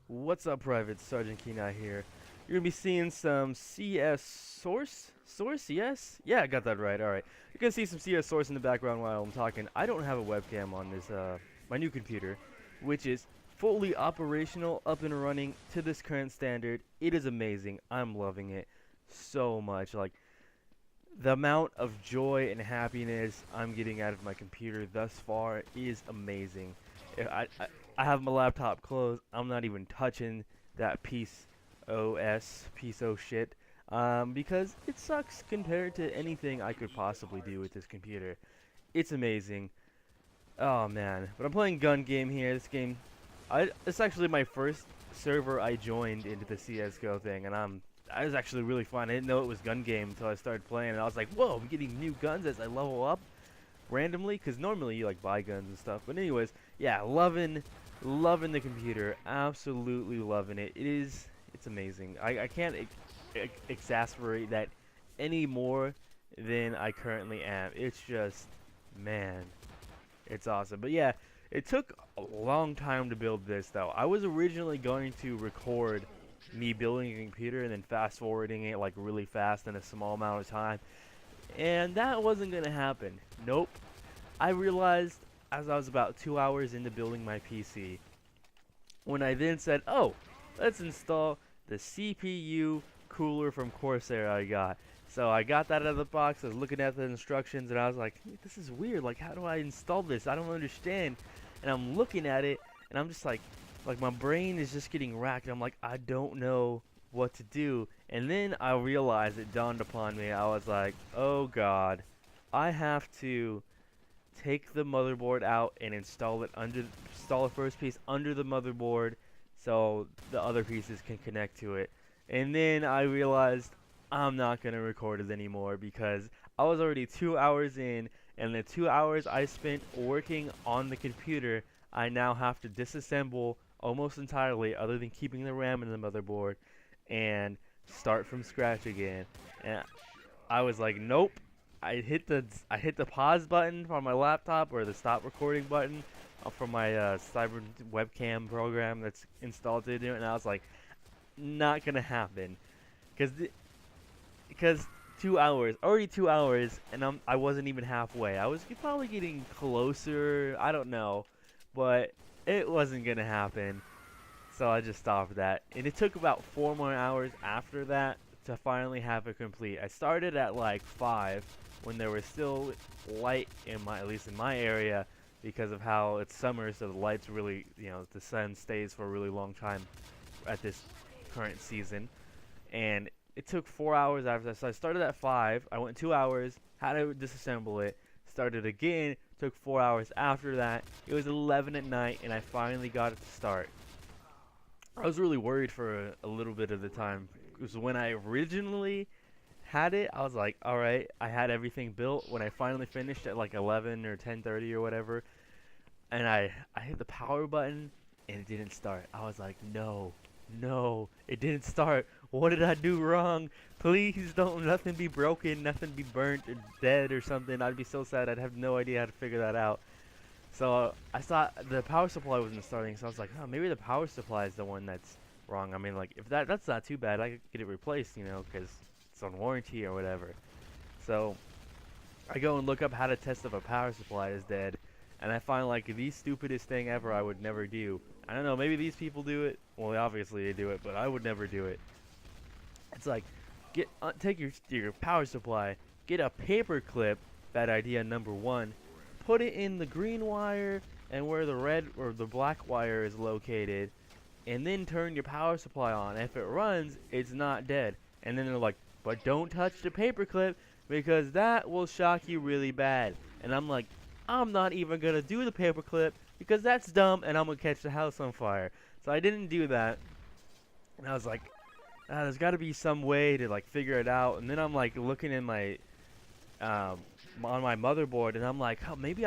What's up, Private? SgtKeeneye here. You're gonna be seeing some CS source. Yes, yeah, I got that right. All right, you're gonna see some CS source in the background while I'm talking. I don't have a webcam on this my new computer, which is fully operational, up and running to this current standard. It is amazing. I'm loving it so much. Like the amount of joy and happiness I'm getting out of my computer thus far is amazing. I have my laptop closed. I'm not even touching that piece of shit, because it sucks compared to anything I could possibly do with this computer. It's amazing. Oh man, but I'm playing gun game here. This game, it's actually my first server I joined into the CS:GO thing, and I was actually really fun. I didn't know it was gun game until I started playing, and I was like, whoa, I'm getting new guns as I level up randomly, because normally you like buy guns and stuff. But anyways, yeah, loving the computer, absolutely loving it. It's amazing. I can't exasperate that any more than I currently am. It's just, man, it's awesome. But yeah, it took a long time to build this though. I was originally going to record me building a computer and then fast forwarding it like really fast in a small amount of time, and that wasn't gonna happen. Nope. I realized as I was about 2 hours into building my PC, when I then said, oh, let's install the CPU cooler from Corsair I got. So I got that out of the box. I was looking at the instructions and I was like, this is weird. Like, how do I install this? I don't understand. And I'm looking at it and I'm just like my brain is just getting racked. I'm like, I don't know what to do. And then I realized, it dawned upon me. I was like, oh God, I have to take the motherboard out and install the first piece under the motherboard so the other pieces can connect to it. And then I realized I'm not gonna record it anymore because I was already 2 hours in, and the 2 hours I spent working on the computer, I now have to disassemble almost entirely, other than keeping the RAM in the motherboard, and start from scratch again. And I was like, nope. I hit the pause button from my laptop, or the stop recording button from my cyber webcam program that's installed to do it, and I was like, not gonna happen, because 2 hours, already 2 hours, and I wasn't even halfway. I was probably getting closer. I don't know, but it wasn't gonna happen. So I just stopped that, and it took about 4 more hours after that to finally have it complete. I started at like 5 when there was still light in at least in my area, because of how it's summer, so the lights really, the sun stays for a really long time at this current season. And it took 4 hours after that. So I started at 5. I went 2 hours, had to disassemble it, started again, took 4 hours after that. It was 11 at night, and I finally got it to start. I was really worried for a little bit of the time, because when I originally had it, I was like, alright, I had everything built. When I finally finished at like 11 or 10:30 or whatever, and I hit the power button, and it didn't start. I was like, no, it didn't start. What did I do wrong? Please don't, nothing be broken, nothing be burnt or dead or something. I'd be so sad. I'd have no idea how to figure that out. So I thought the power supply wasn't starting, so I was like, oh, maybe the power supply is the one that's wrong. I mean, like, if that's not too bad, I could get it replaced, because it's on warranty or whatever. So I go and look up how to test if a power supply is dead, and I find like the stupidest thing ever I would never do. I don't know, maybe these people do it. Well, obviously they do it, but I would never do it. It's like, take your power supply, get a paper clip. Bad idea number one. Put it in the green wire and where the red or the black wire is located, and then turn your power supply on. If it runs, it's not dead. And then they're like, but don't touch the paperclip because that will shock you really bad. And I'm like, I'm not even gonna do the paperclip because that's dumb, and I'm gonna catch the house on fire. So I didn't do that. And I was like, there's got to be some way to like figure it out. And then I'm like looking in my on my motherboard, and I'm like, oh, maybe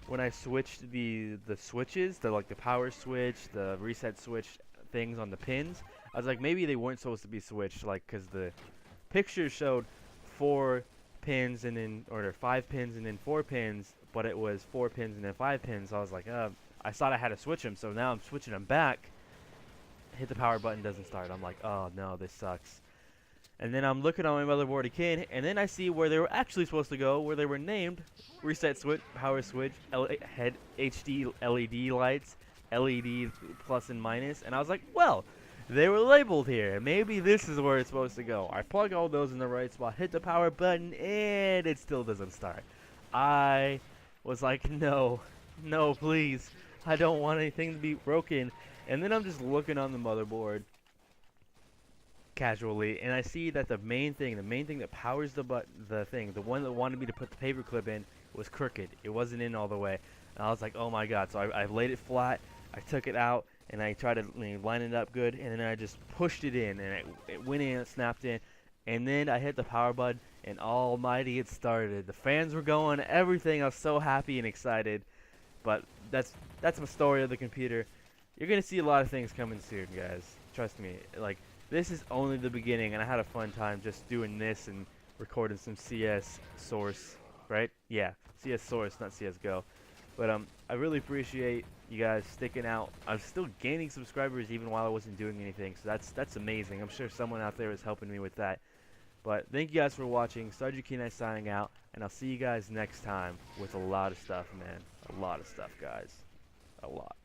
when I switched the switches, the power switch, the reset switch things on the pins, I was like, maybe they weren't supposed to be switched, like, because the picture showed 4 pins and then, or 5 pins and then 4 pins, but it was 4 pins and then 5 pins. So I was like, I thought I had to switch them, so now I'm switching them back hit the power button, doesn't start. I'm like, oh no, this sucks. And then I'm looking on my motherboard again, and then I see where they were actually supposed to go, where they were named reset switch, power switch, head HD LED lights, LED plus and minus, and I was like, well, they were labeled here. Maybe this is where it's supposed to go. I plug all those in the right spot, hit the power button, and it still doesn't start. I was like, no, no, please. I don't want anything to be broken. And then I'm just looking on the motherboard casually, and I see that the main thing that powers the the one that wanted me to put the paper clip in, was crooked. It wasn't in all the way. And I was like, oh my god. So I laid it flat, I took it out, and I tried to line it up good, and then I just pushed it in, and it went in, it snapped in, and then I hit the power button, and almighty, it started. The fans were going, everything. I was so happy and excited. But that's my story of the computer. You're gonna see a lot of things coming soon, guys. Trust me. Like, this is only the beginning, and I had a fun time just doing this and recording some CS source, right? Yeah, CS source, not CS:GO. But I really appreciate you guys sticking out. I'm still gaining subscribers even while I wasn't doing anything, so that's amazing. I'm sure someone out there is helping me with that. But thank you guys for watching. SgtKeeneye signing out, and I'll see you guys next time with a lot of stuff, man. A lot of stuff, guys. A lot.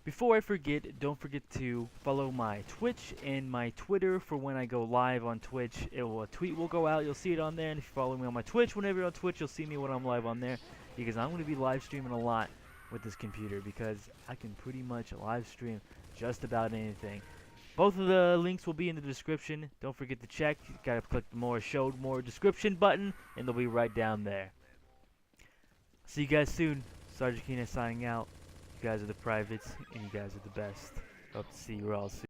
Before I forget, don't forget to follow my Twitch and my Twitter for when I go live on Twitch. A tweet will go out, you'll see it on there, and if you follow me on my Twitch, whenever you're on Twitch, you'll see me when I'm live on there, because I'm going to be live streaming a lot with this computer, because I can pretty much live stream just about anything. Both of the links will be in the description. Don't forget to check. You gotta click the show more description button, and they'll be right down there. See you guys soon. SgtKeeneye signing out. You guys are the privates, and you guys are the best. Hope to see you all soon.